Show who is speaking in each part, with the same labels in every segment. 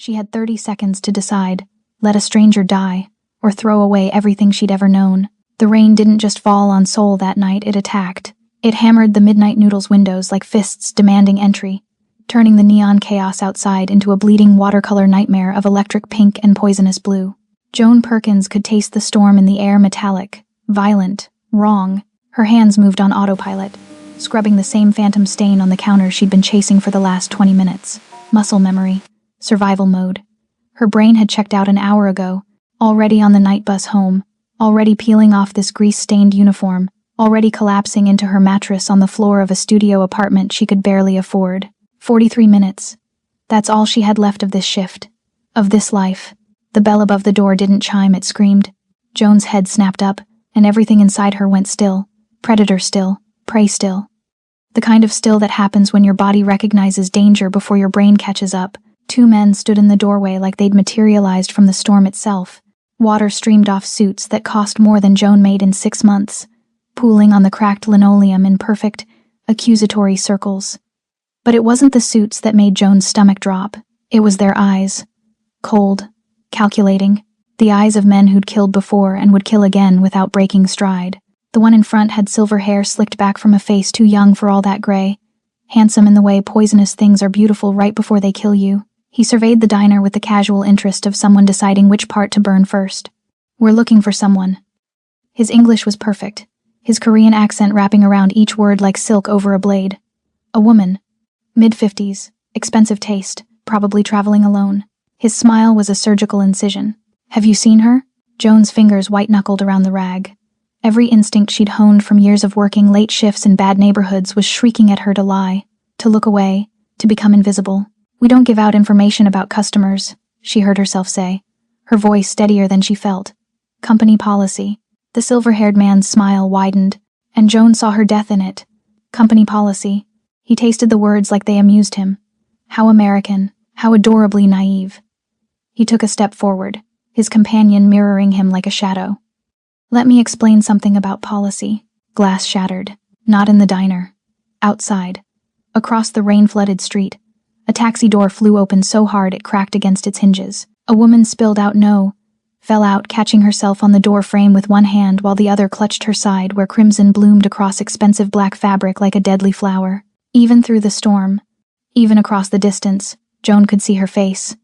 Speaker 1: She had 30 seconds to decide: let a stranger die, or throw away everything she'd ever known. The rain didn't just fall on Seoul that night, it attacked. It hammered the Midnight Noodle's windows like fists demanding entry, turning the neon chaos outside into a bleeding watercolor nightmare of electric pink and poisonous blue. Joan Perkins could taste the storm in the air, metallic, violent, wrong. Her hands moved on autopilot, scrubbing the same phantom stain on the counter she'd been chasing for the last 20 minutes. Muscle memory. Survival mode. Her brain had checked out an hour ago, already on the night bus home, already peeling off this grease-stained uniform, already collapsing into her mattress on the floor of a studio apartment she could barely afford. 43 minutes. That's all she had left of this shift. Of this life. The bell above the door didn't chime, it screamed. Joan's head snapped up, and everything inside her went still. Predator still. Prey still. The kind of still that happens when your body recognizes danger before your brain catches up. Two men stood in the doorway like they'd materialized from the storm itself. Water streamed off suits that cost more than Joan made in 6 months, pooling on the cracked linoleum in perfect, accusatory circles. But it wasn't the suits that made Joan's stomach drop. It was their eyes. Cold, calculating. The eyes of men who'd killed before and would kill again without breaking stride. The one in front had silver hair slicked back from a face too young for all that gray. Handsome in the way poisonous things are beautiful right before they kill you. He surveyed the diner with the casual interest of someone deciding which part to burn first. We're looking for someone. His English was perfect, his Korean accent wrapping around each word like silk over a blade. A woman. Mid-50s, expensive taste, probably traveling alone. His smile was a surgical incision. Have you seen her? Joan's fingers white-knuckled around the rag. Every instinct she'd honed from years of working late shifts in bad neighborhoods was shrieking at her to lie, to look away, to become invisible. We don't give out information about customers, she heard herself say, her voice steadier than she felt. Company policy. The silver-haired man's smile widened, and Joan saw her death in it. Company policy. He tasted the words like they amused him. How American, how adorably naive. He took a step forward, his companion mirroring him like a shadow. Let me explain something about policy. Glass shattered. Not in the diner. Outside. Across the rain-flooded street. A taxi door flew open so hard it cracked against its hinges. A woman spilled out fell out, catching herself on the door frame with one hand while the other clutched her side where crimson bloomed across expensive black fabric like a deadly flower. Even through the storm, even across the distance, Joan could see her face.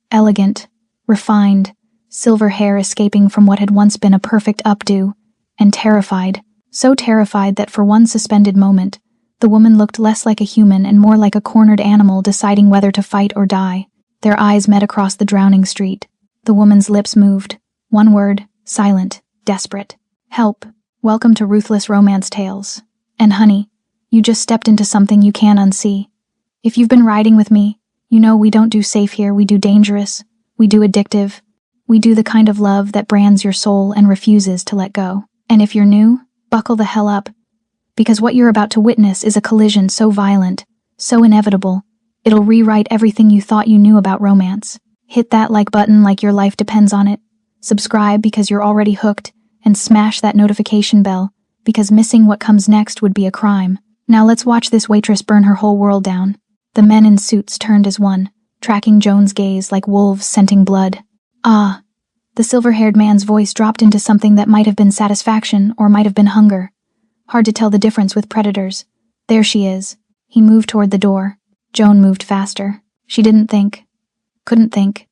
Speaker 1: Elegant, refined, silver hair escaping from what had once been a perfect updo, and terrified, so terrified that for one suspended moment, the woman looked less like a human and more like a cornered animal deciding whether to fight or die. Their eyes met across the drowning street. The woman's lips moved. One word, silent, desperate. Help. Welcome to Ruthless Romance Tales. And honey, you just stepped into something you can't unsee. If you've been riding with me, you know we don't do safe here, we do dangerous, we do addictive, we do the kind of love that brands your soul and refuses to let go. And if you're new, buckle the hell up, because what you're about to witness is a collision so violent, so inevitable, it'll rewrite everything you thought you knew about romance. Hit that like button like your life depends on it, subscribe because you're already hooked, and smash that notification bell, because missing what comes next would be a crime. Now let's watch this waitress burn her whole world down. The men in suits turned as one, tracking Joan's gaze like wolves scenting blood. Ah. The silver-haired man's voice dropped into something that might have been satisfaction or might have been hunger. Hard to tell the difference with predators. There she is. He moved toward the door. Joan moved faster. She didn't think. Couldn't think.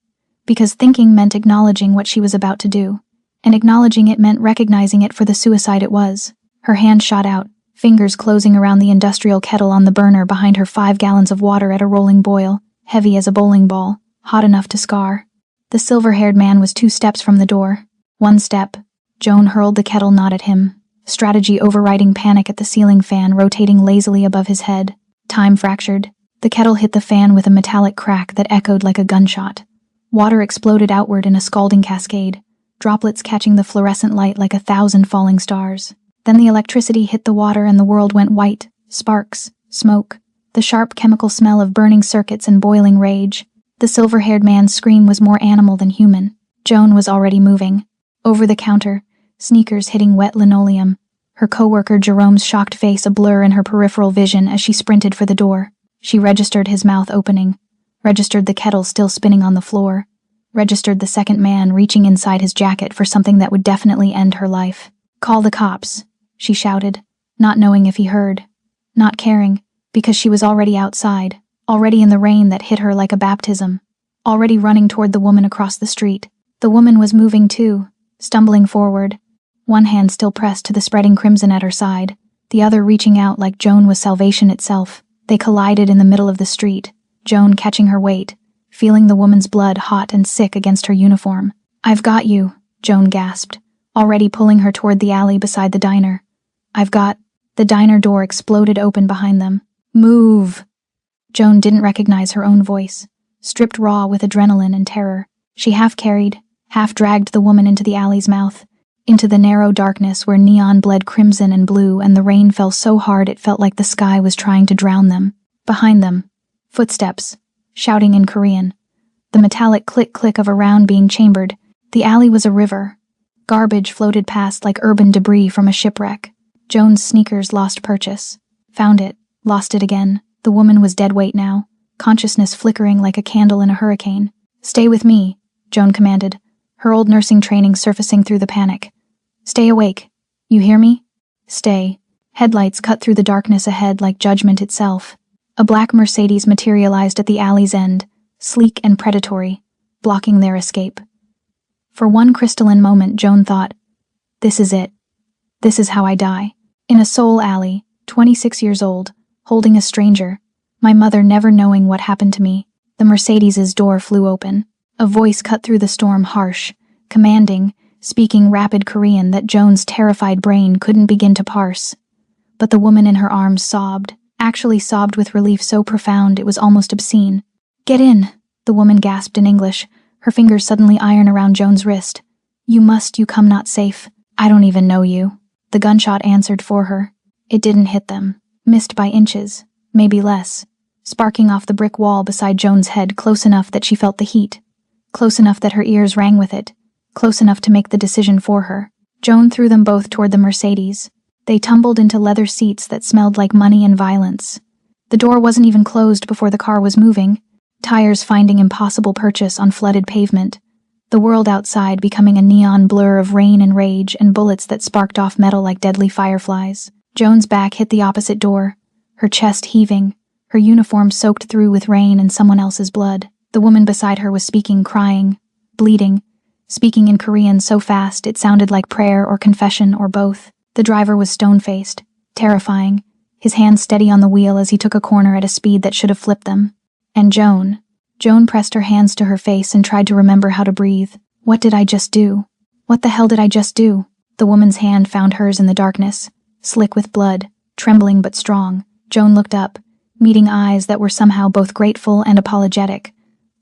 Speaker 1: Because thinking meant acknowledging what she was about to do. And acknowledging it meant recognizing it for the suicide it was. Her hand shot out, fingers closing around the industrial kettle on the burner behind her 5 gallons of water at a rolling boil, heavy as a bowling ball, hot enough to scar. The silver-haired man was 2 steps from the door. 1 step. Joan hurled the kettle not at him, strategy overriding panic at the ceiling fan rotating lazily above his head. Time fractured. The kettle hit the fan with a metallic crack that echoed like a gunshot. Water exploded outward in a scalding cascade, droplets catching the fluorescent light like 1,000 falling stars. Then the electricity hit the water and the world went white, sparks, smoke, the sharp chemical smell of burning circuits and boiling rage. The silver-haired man's scream was more animal than human. Joan was already moving. Over the counter, sneakers hitting wet linoleum, her coworker Jerome's shocked face a blur in her peripheral vision as she sprinted for the door. She registered his mouth opening, registered the kettle still spinning on the floor, registered the second man reaching inside his jacket for something that would definitely end her life. "Call the cops," she shouted, not knowing if he heard, not caring, because she was already outside, already in the rain that hit her like a baptism, already running toward the woman across the street. The woman was moving too, stumbling forward, one hand still pressed to the spreading crimson at her side, the other reaching out like Joan was salvation itself. They collided in the middle of the street, Joan catching her weight, feeling the woman's blood hot and sick against her uniform. "I've got you," Joan gasped, already pulling her toward the alley beside the diner. "I've got—" The diner door exploded open behind them. "Move!" Joan didn't recognize her own voice. Stripped raw with adrenaline and terror, she half-carried, half-dragged the woman into the alley's mouth, into the narrow darkness where neon bled crimson and blue and the rain fell so hard it felt like the sky was trying to drown them. Behind them, footsteps, shouting in Korean. The metallic click-click of a round being chambered. The alley was a river. Garbage floated past like urban debris from a shipwreck. Joan's sneakers lost purchase. Found it, lost it again. The woman was dead weight now, consciousness flickering like a candle in a hurricane. "Stay with me," Joan commanded, her old nursing training surfacing through the panic. "Stay awake. You hear me? Stay." Headlights cut through the darkness ahead like judgment itself. A black Mercedes materialized at the alley's end, sleek and predatory, blocking their escape. For one crystalline moment, Joan thought, "This is it. This is how I die." In a Seoul alley, 26 years old, holding a stranger, my mother never knowing what happened to me. The Mercedes's door flew open. A voice cut through the storm, harsh, commanding, speaking rapid Korean that Joan's terrified brain couldn't begin to parse. But the woman in her arms sobbed, actually sobbed with relief so profound it was almost obscene. "Get in," the woman gasped in English, her fingers suddenly iron around Joan's wrist. You come not safe. I don't even know you." The gunshot answered for her. It didn't hit them. Missed by inches, maybe less, sparking off the brick wall beside Joan's head close enough that she felt the heat, close enough that her ears rang with it, close enough to make the decision for her. Joan threw them both toward the Mercedes. They tumbled into leather seats that smelled like money and violence. The door wasn't even closed before the car was moving, tires finding impossible purchase on flooded pavement, the world outside becoming a neon blur of rain and rage and bullets that sparked off metal like deadly fireflies. Joan's back hit the opposite door, her chest heaving, her uniform soaked through with rain and someone else's blood. The woman beside her was speaking, crying, bleeding, speaking in Korean so fast it sounded like prayer or confession or both. The driver was stone-faced, terrifying, his hands steady on the wheel as he took a corner at a speed that should have flipped them. And Joan pressed her hands to her face and tried to remember how to breathe. What did I just do? What the hell did I just do? The woman's hand found hers in the darkness, slick with blood, trembling but strong. Joan looked up, meeting eyes that were somehow both grateful and apologetic,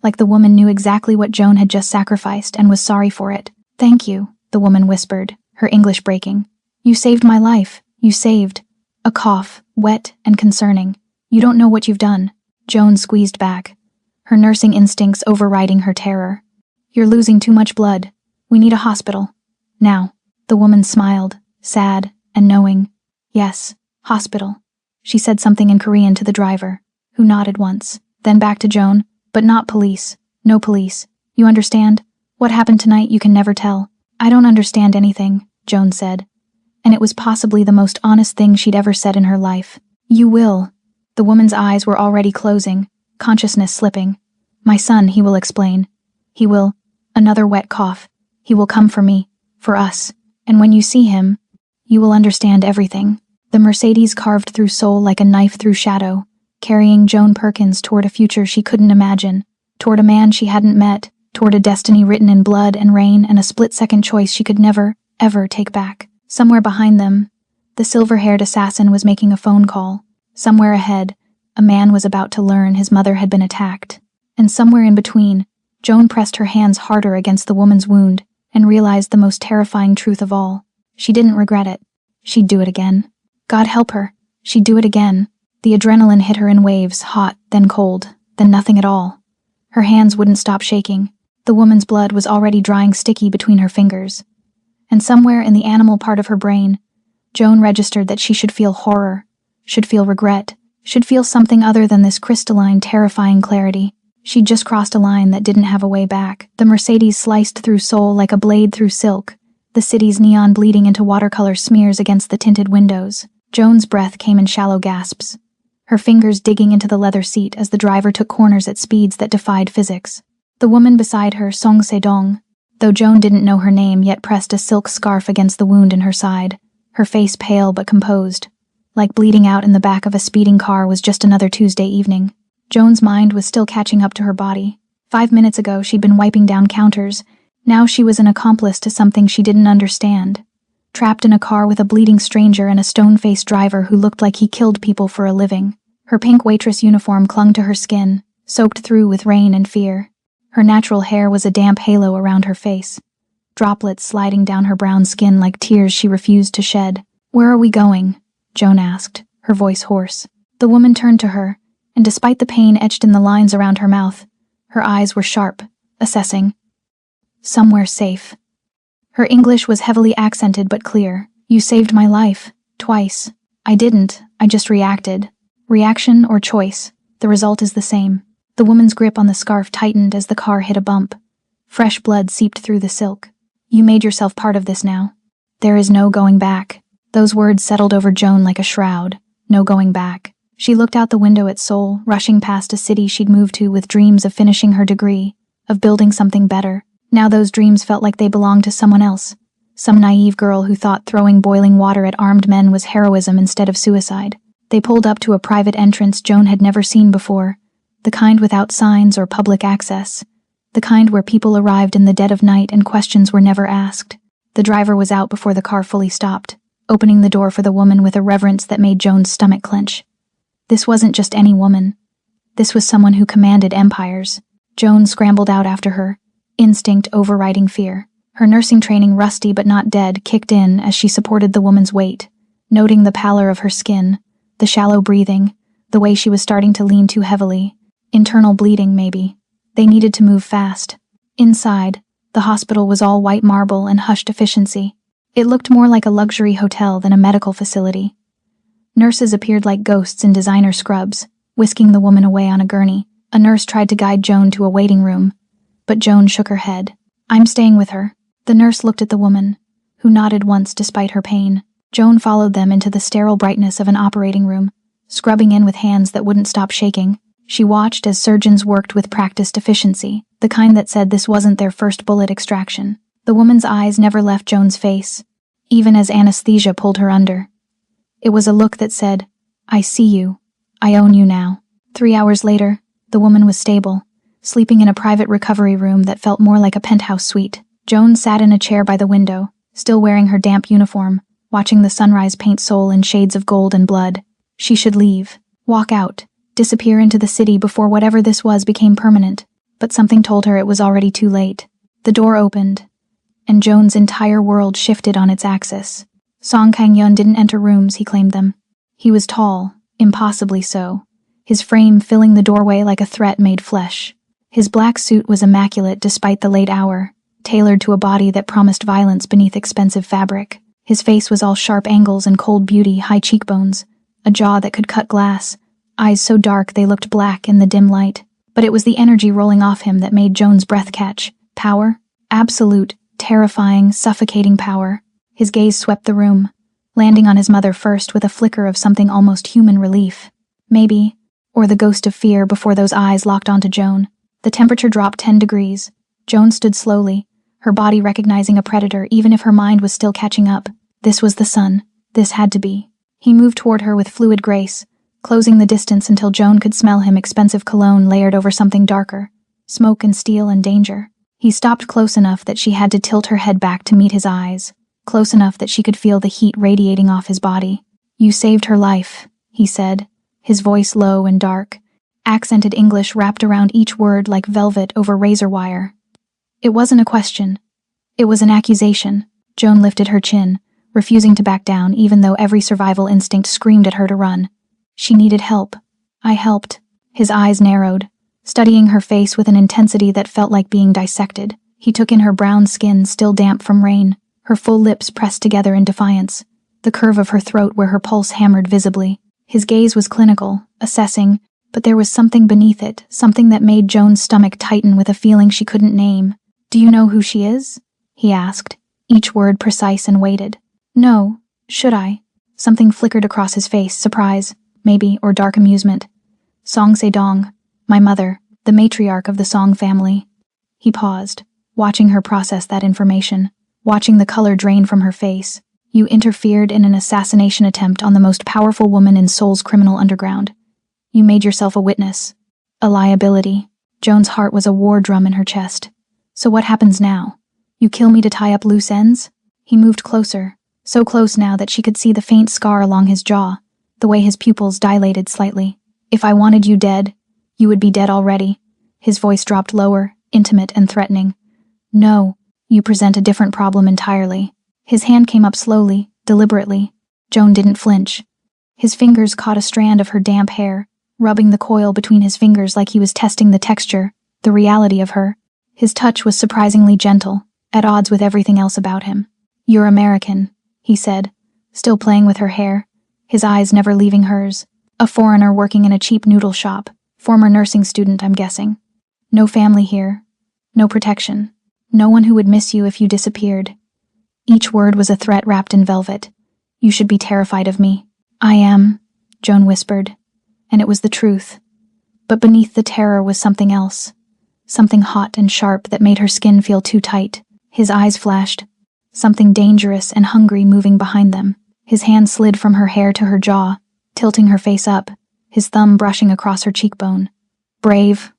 Speaker 1: like the woman knew exactly what Joan had just sacrificed and was sorry for it. "Thank you," the woman whispered, her English breaking. "You saved my life. You saved—" A cough, wet and concerning. "You don't know what you've done." Joan squeezed back, her nursing instincts overriding her terror. "You're losing too much blood. We need a hospital. Now." The woman smiled, sad and knowing. "Yes, hospital." She said something in Korean to the driver, who nodded once, then back to Joan. "But not police. No police. You understand? What happened tonight you can never tell." "I don't understand anything," Joan said. And it was possibly the most honest thing she'd ever said in her life. "You will." The woman's eyes were already closing, consciousness slipping. "My son, he will explain. He will—" Another wet cough. "He will come for me, for us. And when you see him, you will understand everything." The Mercedes carved through Seoul like a knife through shadow, carrying Joan Perkins toward a future she couldn't imagine, toward a man she hadn't met, toward a destiny written in blood and rain and a split-second choice she could never, ever take back. Somewhere behind them, the silver-haired assassin was making a phone call. Somewhere ahead, a man was about to learn his mother had been attacked. And somewhere in between, Joan pressed her hands harder against the woman's wound and realized the most terrifying truth of all. She didn't regret it. She'd do it again. God help her. She'd do it again. The adrenaline hit her in waves, hot, then cold, then nothing at all. Her hands wouldn't stop shaking. The woman's blood was already drying sticky between her fingers. And somewhere in the animal part of her brain, Joan registered that she should feel horror, should feel regret, should feel something other than this crystalline, terrifying clarity. She'd just crossed a line that didn't have a way back. The Mercedes sliced through Seoul like a blade through silk, the city's neon bleeding into watercolor smears against the tinted windows. Joan's breath came in shallow gasps, her fingers digging into the leather seat as the driver took corners at speeds that defied physics. The woman beside her, Song Se-dong, though Joan didn't know her name, yet pressed a silk scarf against the wound in her side, her face pale but composed. Like bleeding out in the back of a speeding car was just another Tuesday evening. Joan's mind was still catching up to her body. 5 minutes ago she'd been wiping down counters. Now she was an accomplice to something she didn't understand. Trapped in a car with a bleeding stranger and a stone-faced driver who looked like he killed people for a living. Her pink waitress uniform clung to her skin, soaked through with rain and fear. Her natural hair was a damp halo around her face, droplets sliding down her brown skin like tears she refused to shed. "Where are we going?" Joan asked, her voice hoarse. The woman turned to her, and despite the pain etched in the lines around her mouth, her eyes were sharp, assessing. "Somewhere safe." Her English was heavily accented but clear. "You saved my life. Twice." "I didn't. I just reacted." Reaction or choice, the result is the same. The woman's grip on the scarf tightened as the car hit a bump. Fresh blood seeped through the silk. "You made yourself part of this now. There is no going back." Those words settled over Joan like a shroud. No going back. She looked out the window at Seoul, rushing past a city she'd moved to with dreams of finishing her degree, of building something better. Now those dreams felt like they belonged to someone else. Some naive girl who thought throwing boiling water at armed men was heroism instead of suicide. They pulled up to a private entrance Joan had never seen before, the kind without signs or public access, the kind where people arrived in the dead of night and questions were never asked. The driver was out before the car fully stopped, opening the door for the woman with a reverence that made Joan's stomach clench. This wasn't just any woman. This was someone who commanded empires. Joan scrambled out after her, instinct overriding fear. Her nursing training, rusty but not dead, kicked in as she supported the woman's weight, noting the pallor of her skin, the shallow breathing, the way she was starting to lean too heavily. Internal bleeding, maybe. They needed to move fast. Inside, the hospital was all white marble and hushed efficiency. It looked more like a luxury hotel than a medical facility. Nurses appeared like ghosts in designer scrubs, whisking the woman away on a gurney. A nurse tried to guide Joan to a waiting room, but Joan shook her head. "I'm staying with her." The nurse looked at the woman, who nodded once despite her pain. Joan followed them into the sterile brightness of an operating room, scrubbing in with hands that wouldn't stop shaking. She watched as surgeons worked with practiced efficiency, the kind that said this wasn't their first bullet extraction. The woman's eyes never left Joan's face, even as anesthesia pulled her under. It was a look that said, "I see you. I own you now." 3 hours later, the woman was stable, sleeping in a private recovery room that felt more like a penthouse suite. Joan sat in a chair by the window, still wearing her damp uniform, watching the sunrise paint Seoul in shades of gold and blood. She should leave, walk out, disappear into the city before whatever this was became permanent. But something told her it was already too late. The door opened, and Joan's entire world shifted on its axis. Song Kang-yeon didn't enter rooms, he claimed them. He was tall, impossibly so, his frame filling the doorway like a threat made flesh. His black suit was immaculate despite the late hour, tailored to a body that promised violence beneath expensive fabric. His face was all sharp angles and cold beauty, high cheekbones, a jaw that could cut glass, eyes so dark they looked black in the dim light. But it was the energy rolling off him that made Joan's breath catch. Power? Absolute, terrifying, suffocating power. His gaze swept the room, landing on his mother first with a flicker of something almost human relief. Maybe, or the ghost of fear before those eyes locked onto Joan. The temperature dropped 10 degrees. Joan stood slowly, her body recognizing a predator even if her mind was still catching up. This was the sun. This had to be. He moved toward her with fluid grace, closing the distance until Joan could smell him, expensive cologne layered over something darker, smoke and steel and danger. He stopped close enough that she had to tilt her head back to meet his eyes, close enough that she could feel the heat radiating off his body. "You saved her life," he said, his voice low and dark, accented English wrapped around each word like velvet over razor wire. It wasn't a question. It was an accusation. Joan lifted her chin, refusing to back down even though every survival instinct screamed at her to run. She needed help. "I helped." His eyes narrowed, studying her face with an intensity that felt like being dissected. He took in her brown skin still damp from rain, her full lips pressed together in defiance, the curve of her throat where her pulse hammered visibly. His gaze was clinical, assessing, But there was something beneath it, something that made Joan's stomach tighten with a feeling she couldn't name. "Do you know who she is?" he asked, each word precise and weighted. "No, should I?" Something flickered across his face, surprise, maybe, or dark amusement. "Song Se-dong, my mother, the matriarch of the Song family." He paused, watching her process that information, watching the color drain from her face. "You interfered in an assassination attempt on the most powerful woman in Seoul's criminal underground. You made yourself a witness. A liability." Joan's heart was a war drum in her chest. "So what happens now? You kill me to tie up loose ends?" He moved closer, so close now that she could see the faint scar along his jaw, the way his pupils dilated slightly. "If I wanted you dead, you would be dead already." His voice dropped lower, intimate and threatening. "No, you present a different problem entirely." His hand came up slowly, deliberately. Joan didn't flinch. His fingers caught a strand of her damp hair, rubbing the coil between his fingers like he was testing the texture, the reality of her. His touch was surprisingly gentle, at odds with everything else about him. "You're American," he said, still playing with her hair, his eyes never leaving hers. "A foreigner working in a cheap noodle shop, former nursing student, I'm guessing. No family here, no protection, no one who would miss you if you disappeared." Each word was a threat wrapped in velvet. "You should be terrified of me." "I am," Joan whispered, and it was the truth. But beneath the terror was something else, something hot and sharp that made her skin feel too tight. His eyes flashed, something dangerous and hungry moving behind them. His hand slid from her hair to her jaw, tilting her face up, his thumb brushing across her cheekbone. "Brave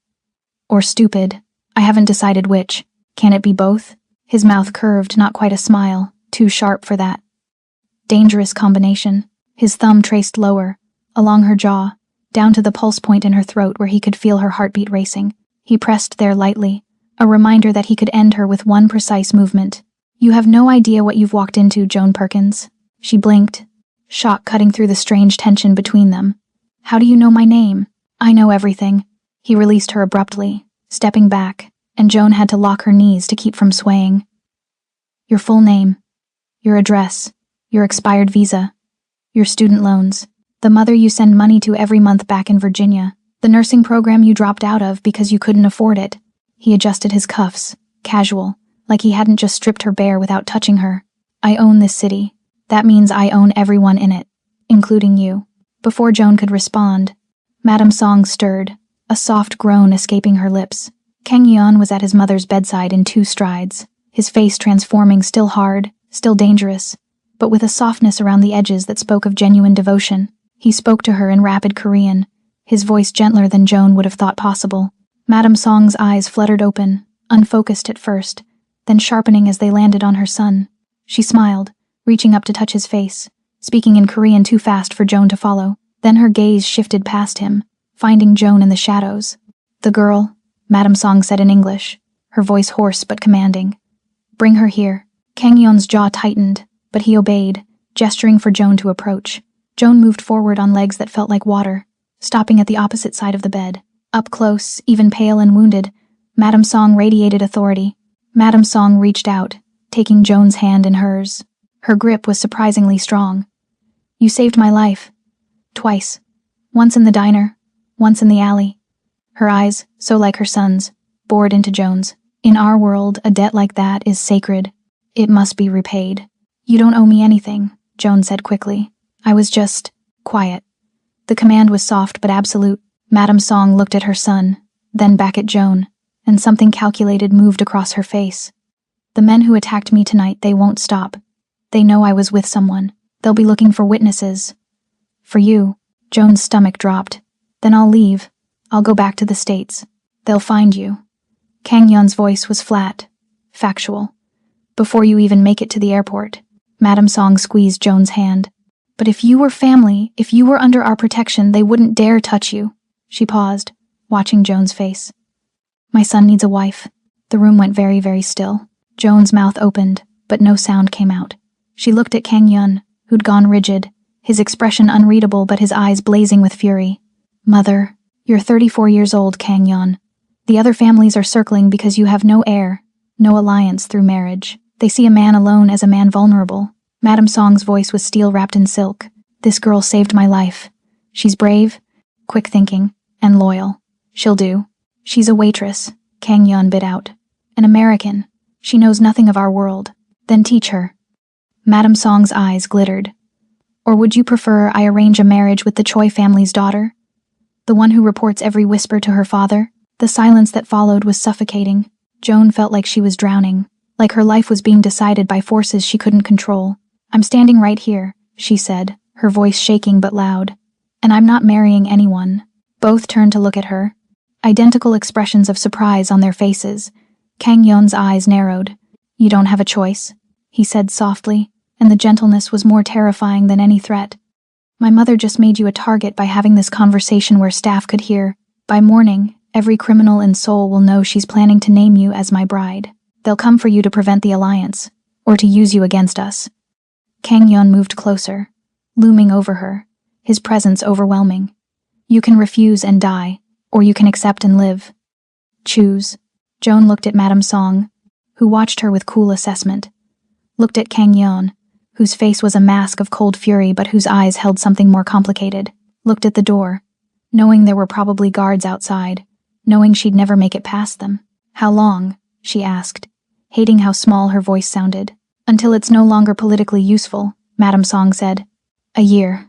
Speaker 1: or stupid, I haven't decided which. Can it be both?" His mouth curved, not quite a smile, too sharp for that. Dangerous combination. His thumb traced lower, along her jaw, down to the pulse point in her throat where he could feel her heartbeat racing. He pressed there lightly, a reminder that he could end her with one precise movement. "You have no idea what you've walked into, Joan Perkins." She blinked, shock cutting through the strange tension between them. "How do you know my name?" "I know everything." He released her abruptly, stepping back, and Joan had to lock her knees to keep from swaying. "Your full name, your address, your expired visa, your student loans, the mother you send money to every month back in Virginia, the nursing program you dropped out of because you couldn't afford it." He adjusted his cuffs, casual, like he hadn't just stripped her bare without touching her. "I own this city. That means I own everyone in it, including you." Before Joan could respond, Madame Song stirred, a soft groan escaping her lips. Kang Yeon was at his mother's bedside in 2 strides, his face transforming, still hard, still dangerous, but with a softness around the edges that spoke of genuine devotion. He spoke to her in rapid Korean, his voice gentler than Joan would have thought possible. Madame Song's eyes fluttered open, unfocused at first, then sharpening as they landed on her son. She smiled, reaching up to touch his face, speaking in Korean too fast for Joan to follow. Then her gaze shifted past him, finding Joan in the shadows. "The girl," Madame Song said in English, her voice hoarse but commanding. "Bring her here." Kang Yeon's jaw tightened, but he obeyed, gesturing for Joan to approach. Joan moved forward on legs that felt like water, stopping at the opposite side of the bed. Up close, even pale and wounded, Madame Song radiated authority. Madame Song reached out, taking Joan's hand in hers. Her grip was surprisingly strong. "You saved my life. Twice. Once in the diner, once in the alley." Her eyes, so like her son's, bored into Joan's. "In our world, a debt like that is sacred. It must be repaid." "You don't owe me anything," Joan said quickly. "I was just quiet." The command was soft but absolute. Madame Song looked at her son, then back at Joan, and something calculated moved across her face. "The men who attacked me tonight, they won't stop. They know I was with someone. They'll be looking for witnesses. For you." Joan's stomach dropped. "Then I'll leave. I'll go back to the States. They'll find you." Kang Yeon's voice was flat, factual. "Before you even make it to the airport." Madame Song squeezed Joan's hand. "But if you were family, if you were under our protection, they wouldn't dare touch you." She paused, watching Joan's face. "My son needs a wife." The room went very, very still. Joan's mouth opened, but no sound came out. She looked at Kang Yeon, who'd gone rigid, his expression unreadable but his eyes blazing with fury. "Mother, you're 34 years old, Kang Yeon. The other families are circling because you have no heir, no alliance through marriage. They see a man alone as a man vulnerable." Madame Song's voice was steel wrapped in silk. "This girl saved my life. She's brave, quick thinking, And loyal. She'll do. She's a waitress, Kang Yeon bit out. An American. She knows nothing of our world. Then teach her. Madame Song's eyes glittered. Or would you prefer I arrange a marriage with the Choi family's daughter? The one who reports every whisper to her father? The silence that followed was suffocating. Joan felt like she was drowning, like her life was being decided by forces she couldn't control. I'm standing right here, she said, her voice shaking but loud. And I'm not marrying anyone. Both turned to look at her. Identical expressions of surprise on their faces. Kang Yeon's eyes narrowed. You don't have a choice, he said softly, and the gentleness was more terrifying than any threat. My mother just made you a target by having this conversation where staff could hear. By morning, every criminal in Seoul will know she's planning to name you as my bride. They'll come for you to prevent the alliance, or to use you against us. Kang Yeon moved closer, looming over her, his presence overwhelming. You can refuse and die, or you can accept and live. Choose. Joan looked at Madame Song, who watched her with cool assessment. Looked at Kang Yeon, whose face was a mask of cold fury but whose eyes held something more complicated. Looked at the door, knowing there were probably guards outside, knowing she'd never make it past them. How long? She asked, hating how small her voice sounded. Until it's no longer politically useful, Madame Song said. A year.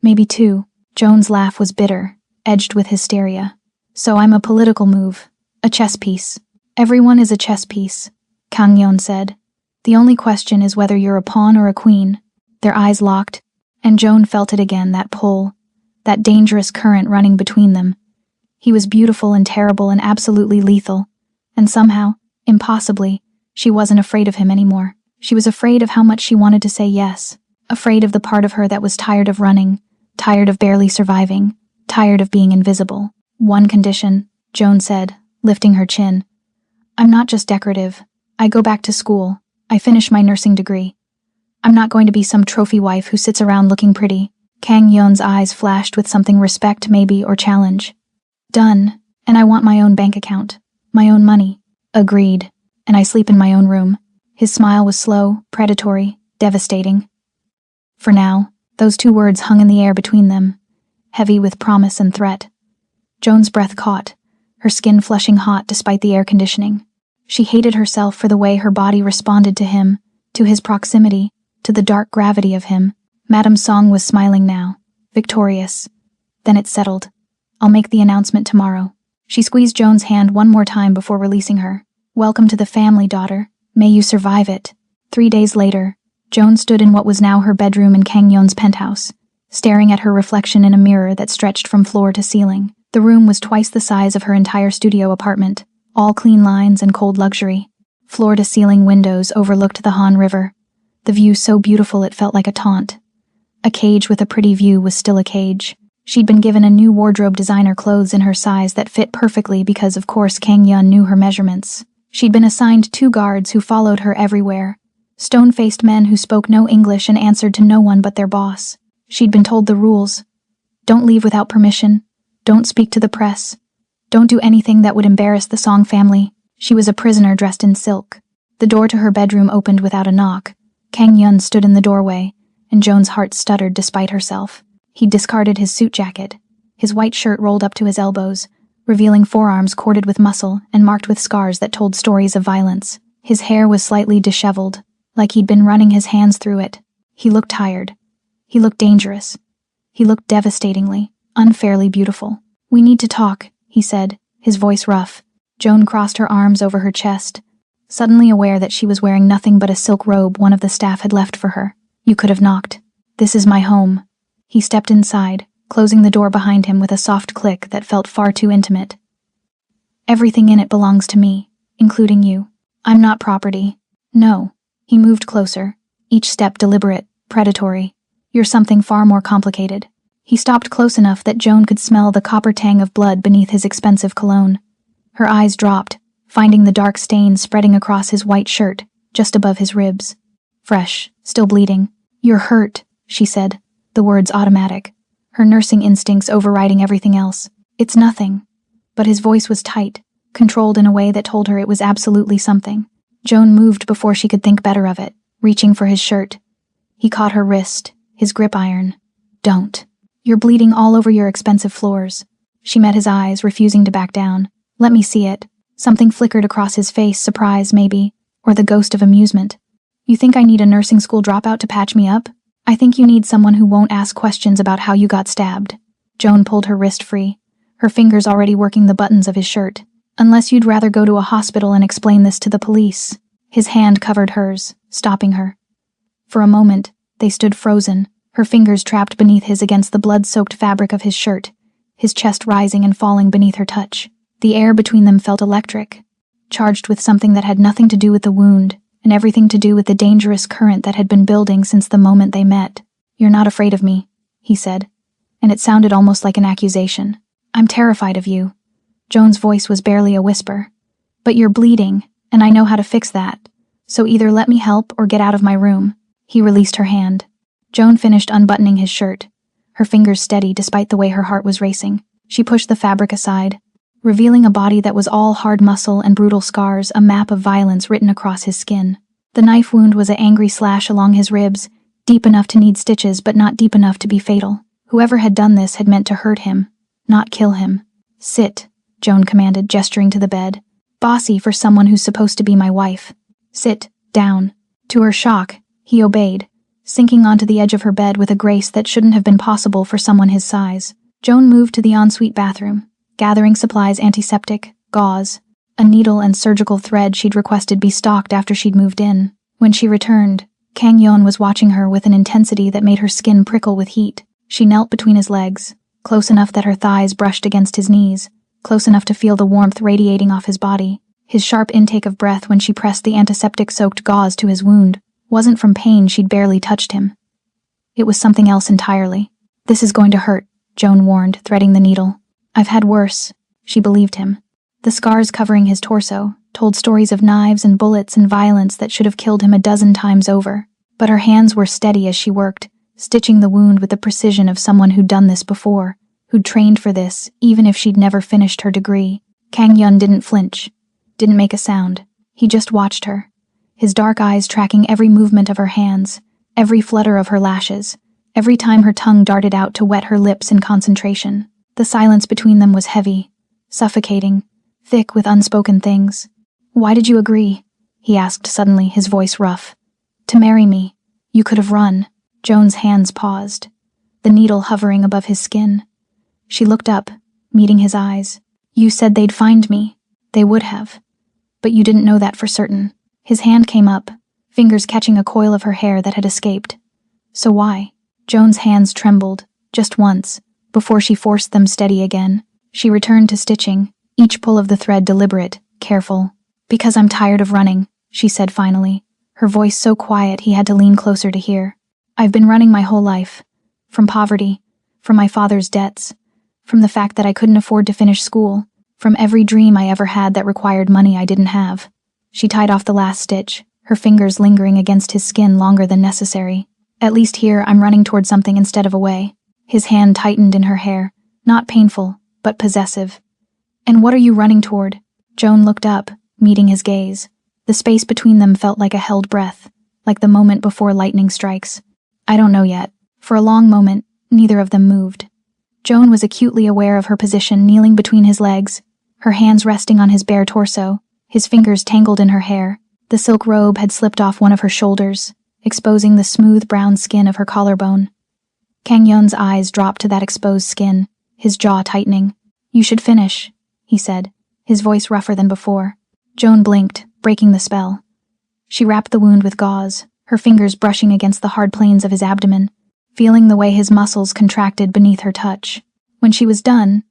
Speaker 1: Maybe 2. Joan's laugh was bitter, edged with hysteria. So I'm a political move. A chess piece. Everyone is a chess piece, Kang Yeon said. The only question is whether you're a pawn or a queen. Their eyes locked, and Joan felt it again, that pull, that dangerous current running between them. He was beautiful and terrible and absolutely lethal, and somehow, impossibly, she wasn't afraid of him anymore. She was afraid of how much she wanted to say yes, afraid of the part of her that was tired of running, tired of barely surviving, tired of being invisible. One condition, Joan said, lifting her chin. I'm not just decorative. I go back to school. I finish my nursing degree. I'm not going to be some trophy wife who sits around looking pretty. Kang Yeon's eyes flashed with something respect maybe or challenge. Done. And I want my own bank account. My own money. Agreed. And I sleep in my own room. His smile was slow, predatory, devastating. For now, those 2 words hung in the air between them, heavy with promise and threat. Joan's breath caught, her skin flushing hot despite the air conditioning. She hated herself for the way her body responded to him, to his proximity, to the dark gravity of him. Madame Song was smiling now, victorious. Then it settled. I'll make the announcement tomorrow. She squeezed Joan's hand one more time before releasing her. Welcome to the family, daughter. May you survive it. 3 days later, Joan stood in what was now her bedroom in Kang Yeon's penthouse, staring at her reflection in a mirror that stretched from floor to ceiling. The room was twice the size of her entire studio apartment, all clean lines and cold luxury. Floor-to-ceiling windows overlooked the Han River, the view so beautiful it felt like a taunt. A cage with a pretty view was still a cage. She'd been given a new wardrobe designer clothes in her size that fit perfectly because of course Kang Yeon knew her measurements. She'd been assigned 2 guards who followed her everywhere, stone-faced men who spoke no English and answered to no one but their boss. She'd been told the rules. Don't leave without permission. Don't speak to the press. Don't do anything that would embarrass the Song family. She was a prisoner dressed in silk. The door to her bedroom opened without a knock. Kang Yeon stood in the doorway, and Joan's heart stuttered despite herself. He'd discarded his suit jacket, his white shirt rolled up to his elbows, revealing forearms corded with muscle and marked with scars that told stories of violence. His hair was slightly disheveled, like he'd been running his hands through it. He looked tired. He looked dangerous. He looked devastatingly, unfairly beautiful. We need to talk, he said, his voice rough. Joan crossed her arms over her chest, suddenly aware that she was wearing nothing but a silk robe one of the staff had left for her. You could have knocked. This is my home. He stepped inside, closing the door behind him with a soft click that felt far too intimate. Everything in it belongs to me, including you. I'm not property. No. He moved closer, each step deliberate, predatory. You're something far more complicated. He stopped close enough that Joan could smell the copper tang of blood beneath his expensive cologne. Her eyes dropped, finding the dark stains spreading across his white shirt, just above his ribs. Fresh, still bleeding. You're hurt, she said, the words automatic, her nursing instincts overriding everything else. It's nothing. But his voice was tight, controlled in a way that told her it was absolutely something. Joan moved before she could think better of it, reaching for his shirt. He caught her wrist, his grip iron. Don't. You're bleeding all over your expensive floors. She met his eyes, refusing to back down. Let me see it. Something flickered across his face, surprise maybe, or the ghost of amusement. You think I need a nursing school dropout to patch me up? I think you need someone who won't ask questions about how you got stabbed. Joan pulled her wrist free, her fingers already working the buttons of his shirt. Unless you'd rather go to a hospital and explain this to the police. His hand covered hers, stopping her. For a moment, they stood frozen, her fingers trapped beneath his against the blood-soaked fabric of his shirt, his chest rising and falling beneath her touch. The air between them felt electric, charged with something that had nothing to do with the wound, and everything to do with the dangerous current that had been building since the moment they met. You're not afraid of me, he said, and it sounded almost like an accusation. I'm terrified of you. Joan's voice was barely a whisper. But you're bleeding, and I know how to fix that. So either let me help or get out of my room. He released her hand. Joan finished unbuttoning his shirt, her fingers steady despite the way her heart was racing. She pushed the fabric aside, revealing a body that was all hard muscle and brutal scars, a map of violence written across his skin. The knife wound was an angry slash along his ribs, deep enough to need stitches but not deep enough to be fatal. Whoever had done this had meant to hurt him, not kill him. Sit, Joan commanded, gesturing to the bed. Bossy for someone who's supposed to be my wife. Sit down. To her shock, he obeyed, sinking onto the edge of her bed with a grace that shouldn't have been possible for someone his size. Joan moved to the ensuite bathroom, gathering supplies: antiseptic, gauze, a needle and surgical thread she'd requested be stocked after she'd moved in. When she returned, Kang Yeon was watching her with an intensity that made her skin prickle with heat. She knelt between his legs, close enough that her thighs brushed against his knees, close enough to feel the warmth radiating off his body. His sharp intake of breath when she pressed the antiseptic-soaked gauze to his wound wasn't from pain. She'd barely touched him. It was something else entirely. This is going to hurt, Joan warned, threading the needle. I've had worse. She believed him. The scars covering his torso told stories of knives and bullets and violence that should have killed him a dozen times over. But her hands were steady as she worked, stitching the wound with the precision of someone who'd done this before, who'd trained for this, even if she'd never finished her degree. Kang Yeon didn't flinch, didn't make a sound. He just watched her, his dark eyes tracking every movement of her hands, every flutter of her lashes, every time her tongue darted out to wet her lips in concentration. The silence between them was heavy, suffocating, thick with unspoken things. Why did you agree? He asked suddenly, his voice rough. To marry me. You could have run. Joan's hands paused, the needle hovering above his skin. She looked up, meeting his eyes. You said they'd find me. They would have. But you didn't know that for certain. His hand came up, fingers catching a coil of her hair that had escaped. So why? Joan's hands trembled, just once, before she forced them steady again. She returned to stitching, each pull of the thread deliberate, careful. Because I'm tired of running, she said finally, her voice so quiet he had to lean closer to hear. I've been running my whole life. From poverty, from my father's debts, from the fact that I couldn't afford to finish school, from every dream I ever had that required money I didn't have. She tied off the last stitch, her fingers lingering against his skin longer than necessary. At least here I'm running toward something instead of away. His hand tightened in her hair, not painful, but possessive. And what are you running toward? Joan looked up, meeting his gaze. The space between them felt like a held breath, like the moment before lightning strikes. I don't know yet. For a long moment, neither of them moved. Joan was acutely aware of her position, kneeling between his legs, her hands resting on his bare torso, his fingers tangled in her hair. The silk robe had slipped off one of her shoulders, exposing the smooth brown skin of her collarbone. Kang Yeon's eyes dropped to that exposed skin, his jaw tightening. You should finish, he said, his voice rougher than before. Joan blinked, breaking the spell. She wrapped the wound with gauze, her fingers brushing against the hard planes of his abdomen, feeling the way his muscles contracted beneath her touch. When she was done,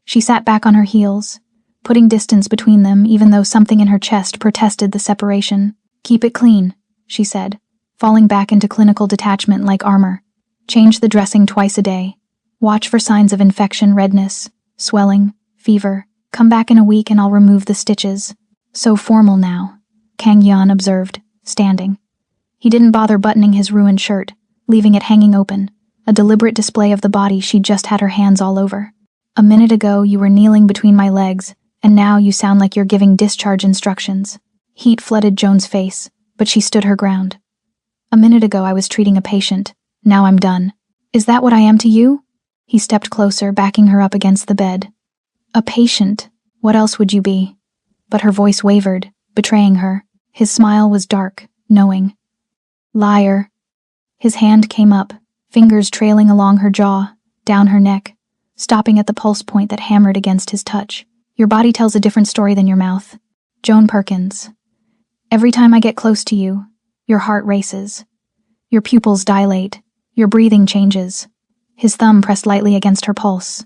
Speaker 1: she sat back on her heels, putting distance between them even though something in her chest protested the separation. Keep it clean, she said, falling back into clinical detachment like armor. Change the dressing twice a day. Watch for signs of infection, redness, swelling, fever. Come back in a week and I'll remove the stitches. So formal now, Kang Yeon observed, standing. He didn't bother buttoning his ruined shirt, leaving it hanging open, a deliberate display of the body she'd just had her hands all over. A minute ago you were kneeling between my legs, and now you sound like you're giving discharge instructions. Heat flooded Joan's face, but she stood her ground. A minute ago I was treating a patient, now I'm done. Is that what I am to you? He stepped closer, backing her up against the bed, A patient. What else would you be? But her voice wavered, betraying her. His smile was dark, knowing. Liar. His hand came up, fingers trailing along her jaw, down her neck, stopping at the pulse point that hammered against his touch. Your body tells a different story than your mouth. Joan Perkins. Every time I get close to you, your heart races. Your pupils dilate. Your breathing changes. His thumb pressed lightly against her pulse.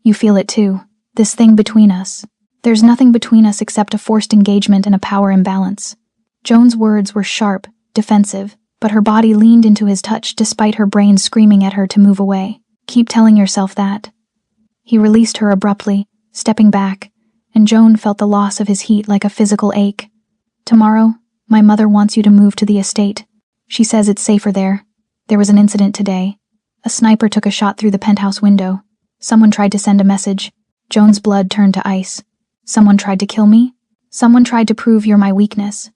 Speaker 1: You feel it too. This thing between us. There's nothing between us except a forced engagement and a power imbalance. Joan's words were sharp, defensive, but her body leaned into his touch despite her brain screaming at her to move away. Keep telling yourself that. He released her abruptly, stepping back, and Joan felt the loss of his heat like a physical ache. Tomorrow, my mother wants you to move to the estate. She says it's safer there. There was an incident today. A sniper took a shot through the penthouse window. Someone tried to send a message. Joan's blood turned to ice. Someone tried to kill me? Someone tried to prove you're my weakness.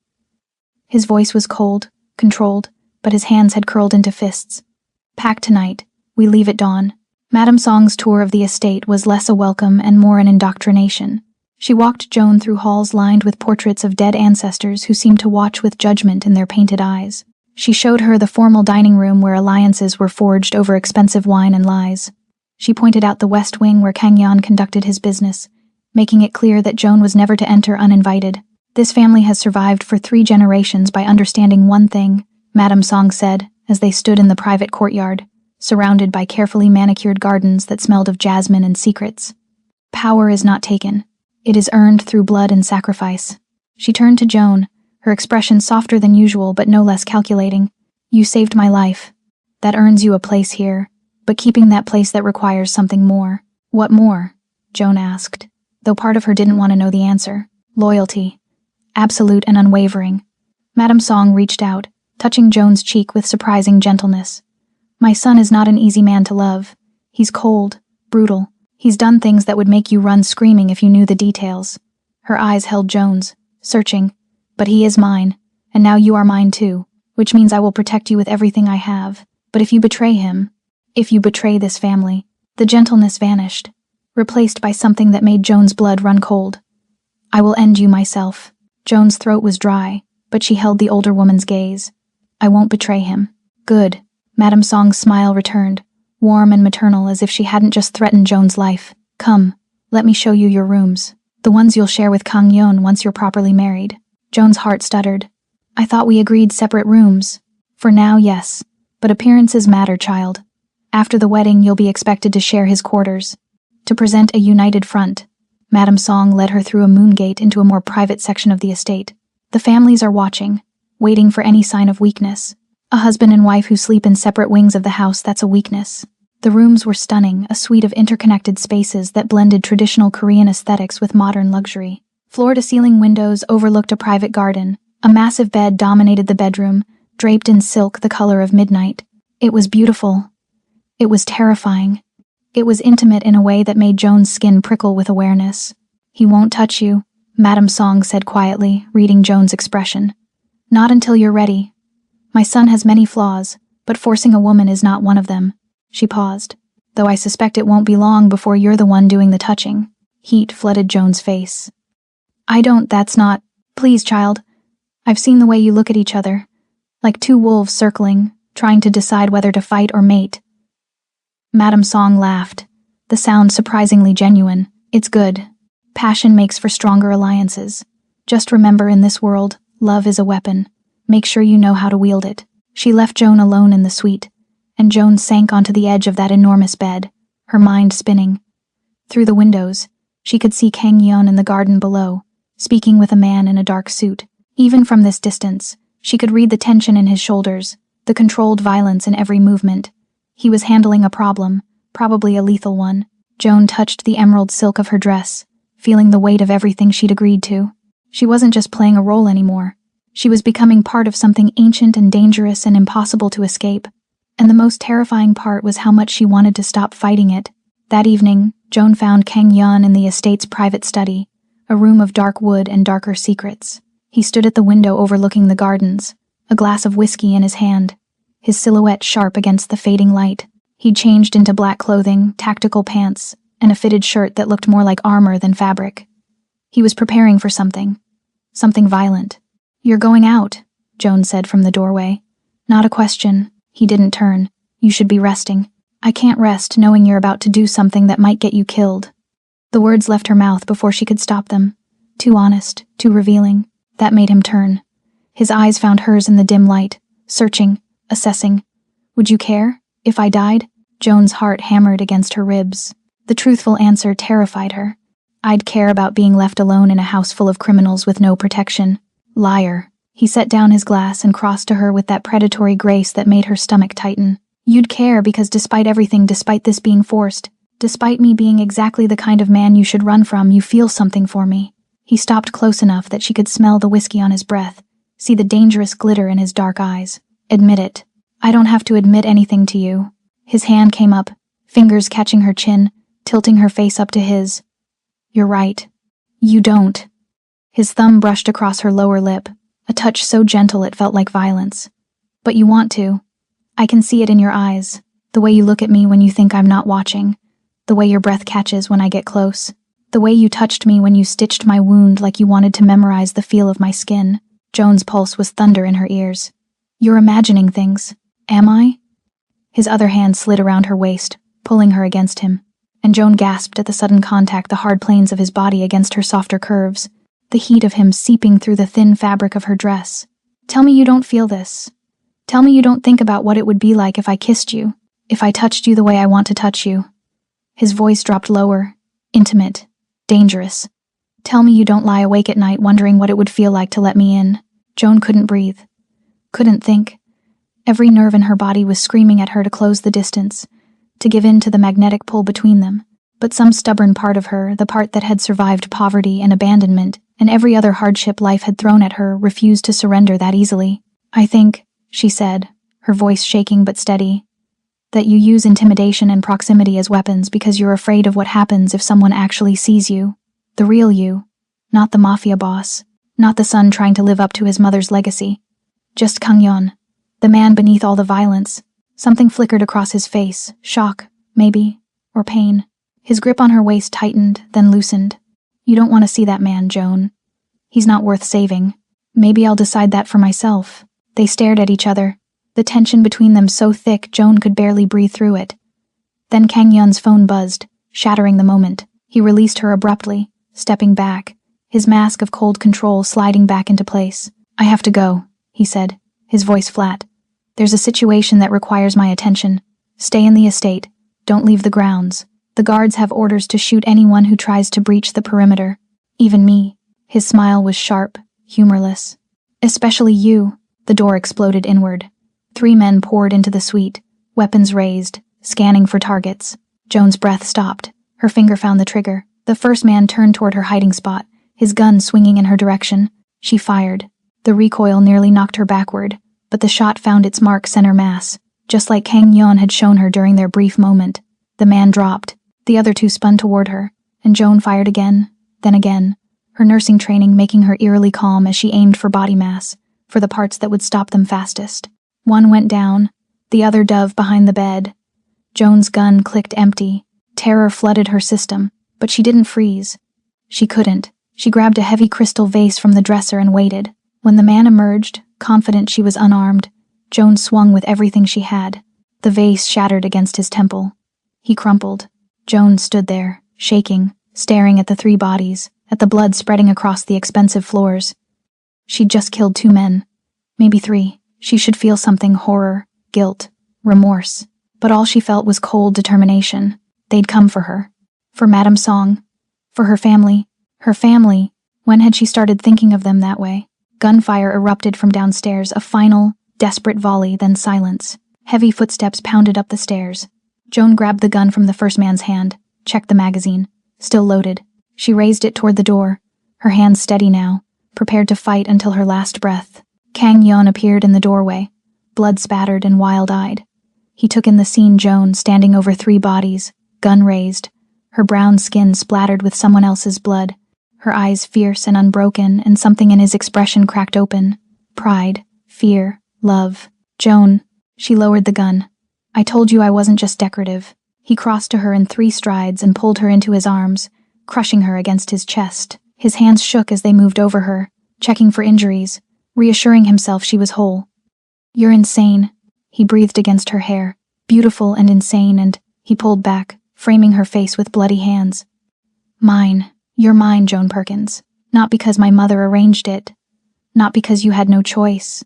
Speaker 1: His voice was cold, controlled, but his hands had curled into fists. Pack tonight. We leave at dawn. Madame Song's tour of the estate was less a welcome and more an indoctrination. She walked Joan through halls lined with portraits of dead ancestors who seemed to watch with judgment in their painted eyes. She showed her the formal dining room where alliances were forged over expensive wine and lies. She pointed out the West Wing where Kang Yan conducted his business, making it clear that Joan was never to enter uninvited. This family has survived for 3 generations by understanding one thing, Madame Song said, as they stood in the private courtyard, surrounded by carefully manicured gardens that smelled of jasmine and secrets. Power is not taken. It is earned through blood and sacrifice. She turned to Joan, her expression softer than usual but no less calculating. You saved my life. That earns you a place here, but keeping that place that requires something more. What more? Joan asked, though part of her didn't want to know the answer. Loyalty. Absolute and unwavering. Madame Song reached out, touching Joan's cheek with surprising gentleness. My son is not an easy man to love. He's cold, brutal. He's done things that would make you run screaming if you knew the details. Her eyes held Joan's, searching. But he is mine, and now you are mine too, which means I will protect you with everything I have. But if you betray him, if you betray this family, the gentleness vanished, replaced by something that made Joan's blood run cold. I will end you myself. Joan's throat was dry, but she held the older woman's gaze. I won't betray him. Good. Madame Song's smile returned, warm and maternal as if she hadn't just threatened Joan's life. Come, let me show you your rooms. The ones you'll share with Kang Yeon once you're properly married. Joan's heart stuttered. I thought we agreed separate rooms. For now, yes. But appearances matter, child. After the wedding, you'll be expected to share his quarters. To present a united front, Madame Song led her through a moon gate into a more private section of the estate. The families are watching, waiting for any sign of weakness. A husband and wife who sleep in separate wings of the house, that's a weakness. The rooms were stunning, a suite of interconnected spaces that blended traditional Korean aesthetics with modern luxury. Floor-to-ceiling windows overlooked a private garden. A massive bed dominated the bedroom, draped in silk the color of midnight. It was beautiful. It was terrifying. It was intimate in a way that made Joan's skin prickle with awareness. He won't touch you, Madame Song said quietly, reading Joan's expression. Not until you're ready. My son has many flaws, but forcing a woman is not one of them. She paused. Though I suspect it won't be long before you're the one doing the touching. Heat flooded Joan's face. That's not. Please, child. I've seen the way you look at each other. Like 2 wolves circling, trying to decide whether to fight or mate. Madame Song laughed, the sound surprisingly genuine. It's good. Passion makes for stronger alliances. Just remember, in this world, love is a weapon. Make sure you know how to wield it. She left Joan alone in the suite, and Joan sank onto the edge of that enormous bed, her mind spinning. Through the windows, she could see Kang Yeon in the garden below, speaking with a man in a dark suit. Even from this distance, she could read the tension in his shoulders, the controlled violence in every movement. He was handling a problem, probably a lethal one. Joan touched the emerald silk of her dress, feeling the weight of everything she'd agreed to. She wasn't just playing a role anymore. She was becoming part of something ancient and dangerous and impossible to escape. And the most terrifying part was how much she wanted to stop fighting it. That evening, Joan found Kang Yeon in the estate's private study, a room of dark wood and darker secrets. He stood at the window overlooking the gardens, a glass of whiskey in his hand, his silhouette sharp against the fading light. He'd changed into black clothing, tactical pants, and a fitted shirt that looked more like armor than fabric. He was preparing for something violent. "You're going out," Joan said from the doorway. "Not a question." He didn't turn. "You should be resting." "I can't rest knowing you're about to do something that might get you killed." The words left her mouth before she could stop them. Too honest, too revealing. That made him turn. His eyes found hers in the dim light, searching, assessing. "Would you care if I died?" Joan's heart hammered against her ribs. The truthful answer terrified her. "I'd care about being left alone in a house full of criminals with no protection." Liar. He set down his glass and crossed to her with that predatory grace that made her stomach tighten. "You'd care because despite everything, despite this being forced, despite me being exactly the kind of man you should run from, you feel something for me." He stopped close enough that she could smell the whiskey on his breath, see the dangerous glitter in his dark eyes. "Admit it." "I don't have to admit anything to you." His hand came up, fingers catching her chin, tilting her face up to his. "You're right. You don't." His thumb brushed across her lower lip, a touch so gentle it felt like violence. "But you want to. I can see it in your eyes, the way you look at me when you think I'm not watching, the way your breath catches when I get close, the way you touched me when you stitched my wound like you wanted to memorize the feel of my skin." Joan's pulse was thunder in her ears. "You're imagining things. Am I?" His other hand slid around her waist, pulling her against him, and Joan gasped at the sudden contact, the hard planes of his body against her softer curves, the heat of him seeping through the thin fabric of her dress. "Tell me you don't feel this. Tell me you don't think about what it would be like if I kissed you, if I touched you the way I want to touch you." His voice dropped lower, intimate, dangerous. "Tell me you don't lie awake at night wondering what it would feel like to let me in." Joan couldn't breathe, couldn't think. Every nerve in her body was screaming at her to close the distance, to give in to the magnetic pull between them. But some stubborn part of her, the part that had survived poverty and abandonment and every other hardship life had thrown at her, refused to surrender that easily. "I think," she said, her voice shaking but steady, "that you use intimidation and proximity as weapons because you're afraid of what happens if someone actually sees you. The real you. Not the Mafia boss. Not the son trying to live up to his mother's legacy. Just Kangyeon. The man beneath all the violence." Something flickered across his face. Shock, maybe, or pain. His grip on her waist tightened, then loosened. "You don't want to see that man, Joan. He's not worth saving. Maybe I'll decide that for myself." They stared at each other, the tension between them so thick Joan could barely breathe through it. Then Kangyeon's phone buzzed, shattering the moment. He released her abruptly, stepping back, his mask of cold control sliding back into place. "I have to go," he said, his voice flat. "There's a situation that requires my attention. Stay in the estate. Don't leave the grounds. The guards have orders to shoot anyone who tries to breach the perimeter. Even me." His smile was sharp, humorless. "Especially you." The door exploded inward. 3 men poured into the suite, weapons raised, scanning for targets. Joan's breath stopped. Her finger found the trigger. The first man turned toward her hiding spot, his gun swinging in her direction. She fired. The recoil nearly knocked her backward, but the shot found its mark center mass, just like Kangyeon had shown her during their brief moment. The man dropped. The other 2 spun toward her, and Joan fired again, then again, her nursing training making her eerily calm as she aimed for body mass, for the parts that would stop them fastest. One went down, the other dove behind the bed. Joan's gun clicked empty. Terror flooded her system, but she didn't freeze. She couldn't. She grabbed a heavy crystal vase from the dresser and waited. When the man emerged, confident she was unarmed, Joan swung with everything she had. The vase shattered against his temple. He crumpled. Joan stood there, shaking, staring at the 3 bodies, at the blood spreading across the expensive floors. She'd just killed 2 men. Maybe 3. She should feel something: horror, guilt, remorse. But all she felt was cold determination. They'd come for her. For Madame Song. For her family. Her family. When had she started thinking of them that way? Gunfire erupted from downstairs, a final, desperate volley, then silence. Heavy footsteps pounded up the stairs. Joan grabbed the gun from the first man's hand, checked the magazine. Still loaded. She raised it toward the door, her hands steady now, prepared to fight until her last breath. Kangyeon appeared in the doorway, blood-spattered and wild-eyed. He took in the scene: Joan standing over 3 bodies, gun raised, her brown skin splattered with someone else's blood, her eyes fierce and unbroken, and something in his expression cracked open. Pride, fear, love. "Joan." She lowered the gun. "I told you I wasn't just decorative." He crossed to her in 3 strides and pulled her into his arms, crushing her against his chest. His hands shook as they moved over her, checking for injuries, reassuring himself she was whole. "You're insane," he breathed against her hair. "Beautiful and insane," and he pulled back, framing her face with bloody hands. "Mine. You're mine, Joan Perkins. Not because my mother arranged it. Not because you had no choice.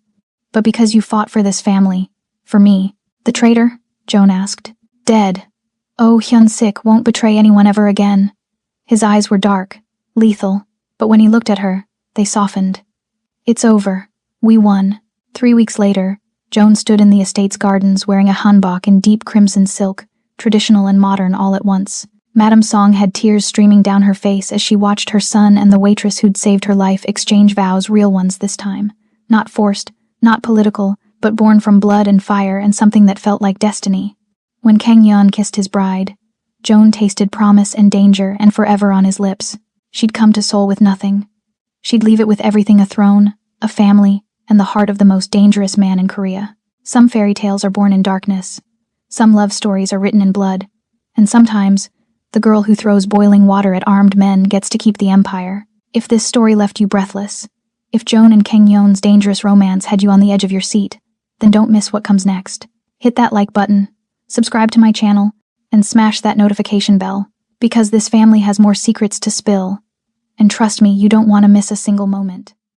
Speaker 1: But because you fought for this family. For me." "The traitor?" Joan asked. "Dead. Oh, Hyun-sik won't betray anyone ever again." His eyes were dark, lethal, but when he looked at her, they softened. "It's over. We won." 3 weeks later, Joan stood in the estate's gardens wearing a hanbok in deep crimson silk, traditional and modern all at once. Madame Song had tears streaming down her face as she watched her son and the waitress who'd saved her life exchange vows, real ones this time. Not forced, not political, but born from blood and fire and something that felt like destiny. When Kang Yeon kissed his bride, Joan tasted promise and danger and forever on his lips. She'd come to Seoul with nothing. She'd leave it with everything: a throne, a family, and the heart of the most dangerous man in Korea. Some fairy tales are born in darkness. Some love stories are written in blood. And sometimes, the girl who throws boiling water at armed men gets to keep the empire. If this story left you breathless, if Joan and Kang Yeon's dangerous romance had you on the edge of your seat, then don't miss what comes next. Hit that like button, subscribe to my channel, and smash that notification bell, because this family has more secrets to spill. And trust me, you don't want to miss a single moment.